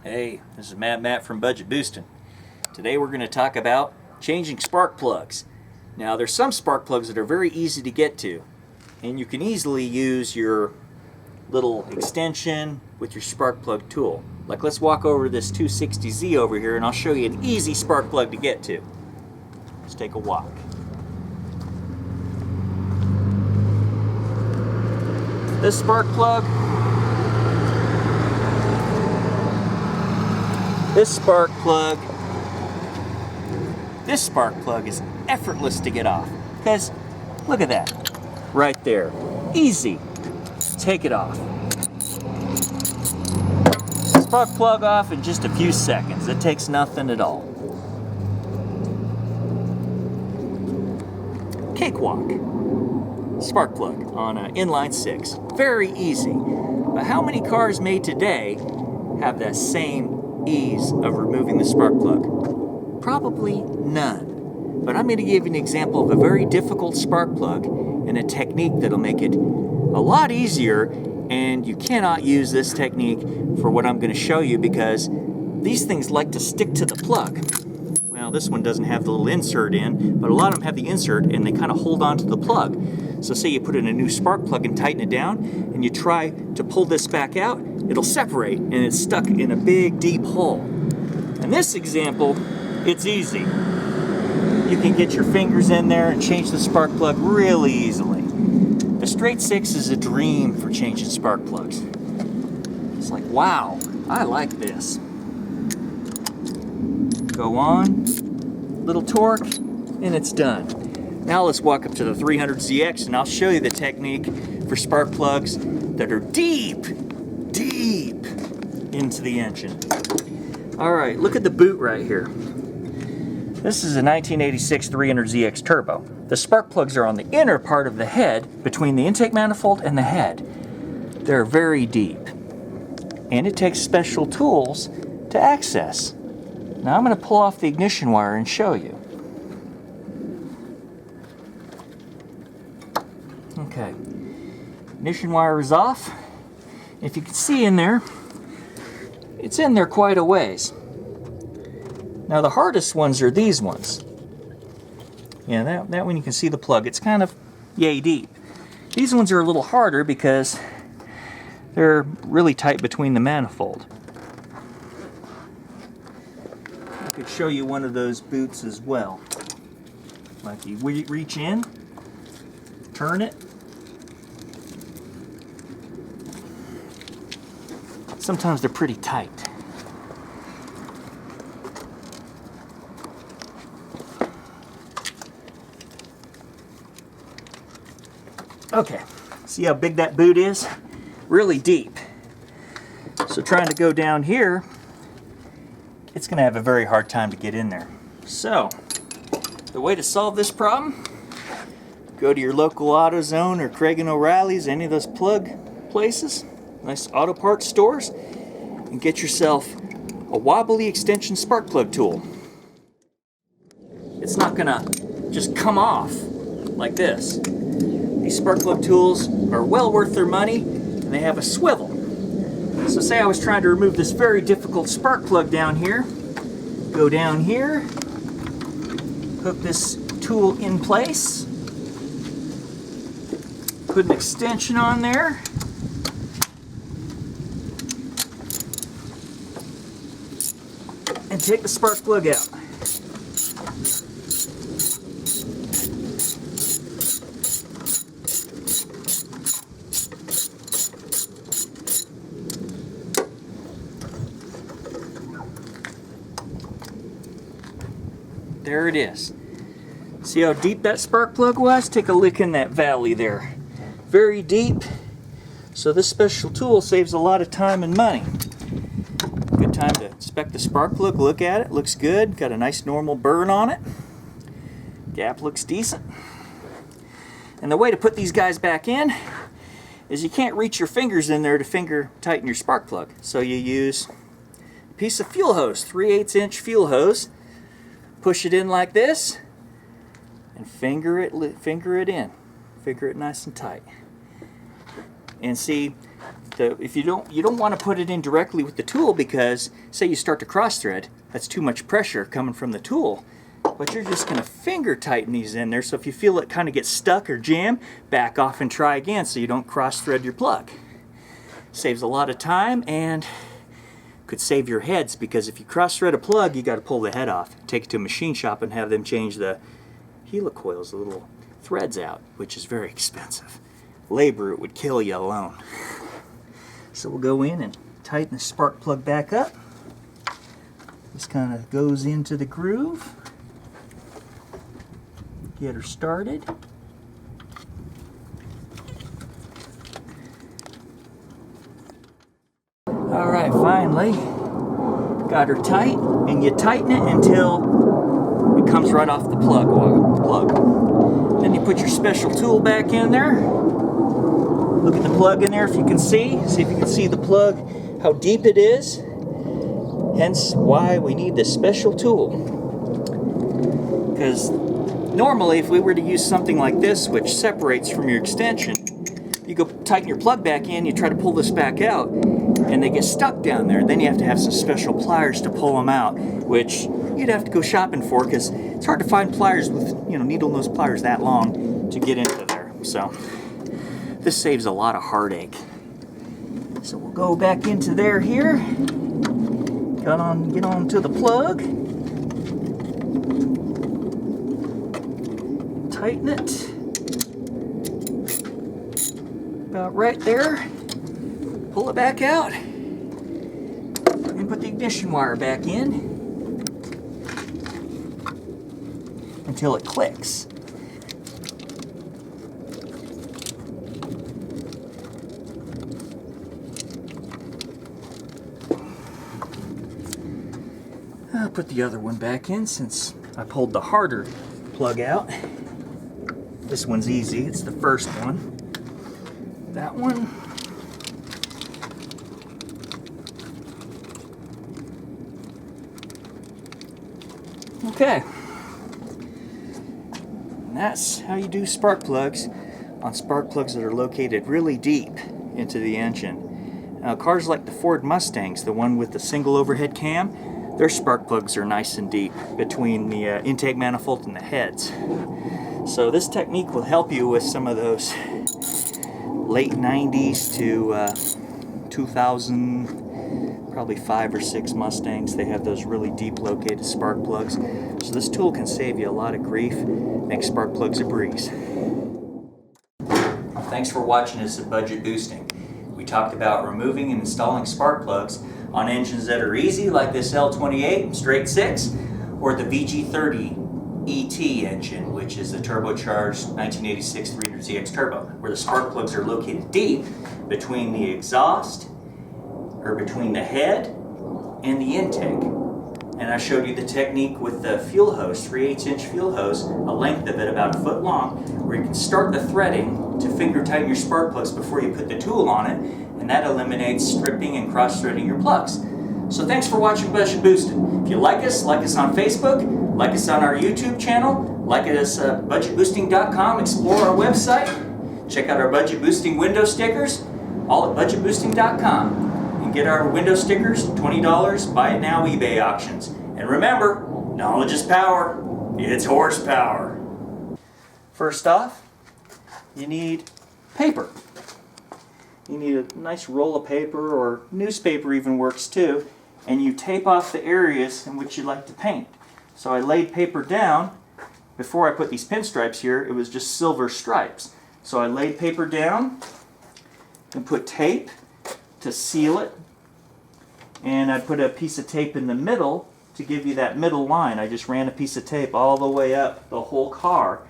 Hey, this is Matt from Budget Boostin'. Today we're going to talk about changing spark plugs. Now there's some spark plugs that are very easy to get to, and you can easily use your little extension with your spark plug tool. Like, let's walk over to this 260Z over here and I'll show you an easy spark plug to get to. Let's take a walk. This spark plug, this spark plug is effortless to get off, because look at that right there, easy. Take it off. Spark plug off in just a few seconds. It takes nothing at all. Cakewalk spark plug on an inline 6. Very easy. But how many cars made today have that same ease of removing the spark plug? Probably none. But I'm going to give you an example of a very difficult spark plug and a technique that'll make it a lot easier, and you cannot use this technique for what I'm going to show you because these things like to stick to the plug. Well, this one doesn't have the little insert in, but a lot of them have the insert and they kind of hold on to the plug. So say you put in a new spark plug and tighten it down and you try to pull this back out, it'll separate and it's stuck in a big deep hole. In this example, it's easy. You can get your fingers in there and change the spark plug really easily. The straight 6 is a dream for changing spark plugs. It's like, wow, I like this. Go on, little torque, and it's done. Now let's walk up to the 300ZX and I'll show you the technique for spark plugs that are deep into the engine. All right, look at the boot right here. This is a 1986 300ZX Turbo. The spark plugs are on the inner part of the head between the intake manifold and the head. They're very deep, and it takes special tools to access. Now I'm going to pull off the ignition wire and show you. Okay, ignition wire is off. If you can see in there, it's in there quite a ways. Now the hardest ones are these ones. Yeah, that one you can see the plug. It's kind of yay deep. These ones are a little harder because they're really tight between the manifold. I could show you one of those boots as well. Like you reach in, turn it. Sometimes they're pretty tight. Okay, see how big that boot is? Really deep. So trying to go down here, it's going to have a very hard time to get in there. So, the way to solve this problem, go to your local AutoZone or Craig & O'Reilly's, any of those plug places, nice auto parts stores, and get yourself a wobbly extension spark plug tool. It's not going to just come off like this. These spark plug tools are well worth their money, and they have a swivel. So say I was trying to remove this very difficult spark plug down here. Go down here, hook this tool in place, put an extension on there, and take the spark plug out. There it is. See how deep that spark plug was? Take a look in that valley there. Very deep. So this special tool saves a lot of time and money. Good time to inspect the spark plug, look at it. Looks good. Got a nice normal burn on it. Gap looks decent. And the way to put these guys back in is you can't reach your fingers in there to finger tighten your spark plug. So you use a piece of fuel hose, 3/8" fuel hose. Push it in like this and finger it in. Finger it nice and tight. And see, If you don't want to put it in directly with the tool, because say you start to cross thread, that's too much pressure coming from the tool. But you're just going to finger tighten these in there, so if you feel it kind of get stuck or jam, back off and try again so you don't cross thread your plug. Saves a lot of time and could save your heads, because if you cross thread a plug, you got to pull the head off, take it to a machine shop and have them change the helicoils, the little threads out, which is very expensive. Labor, it would kill you alone. So we'll go in and tighten the spark plug back up. This kind of goes into the groove. Get her started. Alright, finally got her tight, and you tighten it until it comes right off the plug. Then you put your special tool back in there. Look at the plug in there if you can see if you can see the plug, how deep it is. Hence why we need this special tool. Because normally if we were to use something like this, which separates from your extension, you go tighten your plug back in, you try to pull this back out, and they get stuck down there. Then you have to have some special pliers to pull them out, which you'd have to go shopping for, because it's hard to find pliers with, needle nose pliers that long to get into there. So this saves a lot of heartache. So we'll go back into there here. Get on to the plug. Tighten it. About right there. Pull it back out. And put the ignition wire back in until it clicks. I'll put the other one back in since I pulled the harder plug out. This one's easy, it's the first one. That one. Okay. And that's how you do spark plugs on spark plugs that are located really deep into the engine. Now, cars like the Ford Mustangs, the one with the single overhead cam, their spark plugs are nice and deep between the intake manifold and the heads. So this technique will help you with some of those late 90s to 2000, probably 5 or 6 Mustangs. They have those really deep located spark plugs. So this tool can save you a lot of grief, make spark plugs a breeze. Thanks for watching us at Budget Boosting. We talked about removing and installing spark plugs on engines that are easy, like this L28 straight 6, or the VG30 ET engine, which is the turbocharged 1986 300ZX Turbo, where the spark plugs are located deep between the exhaust, or between the head and the intake. And I showed you the technique with the fuel hose, 3/8" fuel hose, a length of it about 1 foot long, where you can start the threading to finger tighten your spark plugs before you put the tool on it, and that eliminates stripping and cross-threading your plugs. So thanks for watching Budget Boosting. If you like us on Facebook, like us on our YouTube channel, like us at budgetboosting.com, explore our website, check out our Budget Boosting window stickers, all at budgetboosting.com. And get our window stickers, $20, buy it now eBay auctions. And remember, knowledge is power, it's horsepower. First off, you need paper. You need a nice roll of paper, or newspaper even works too, and you tape off the areas in which you like to paint. So I laid paper down. Before I put these pinstripes here, it was just silver stripes. So I laid paper down and put tape to seal it, and I put a piece of tape in the middle to give you that middle line. I just ran a piece of tape all the way up the whole car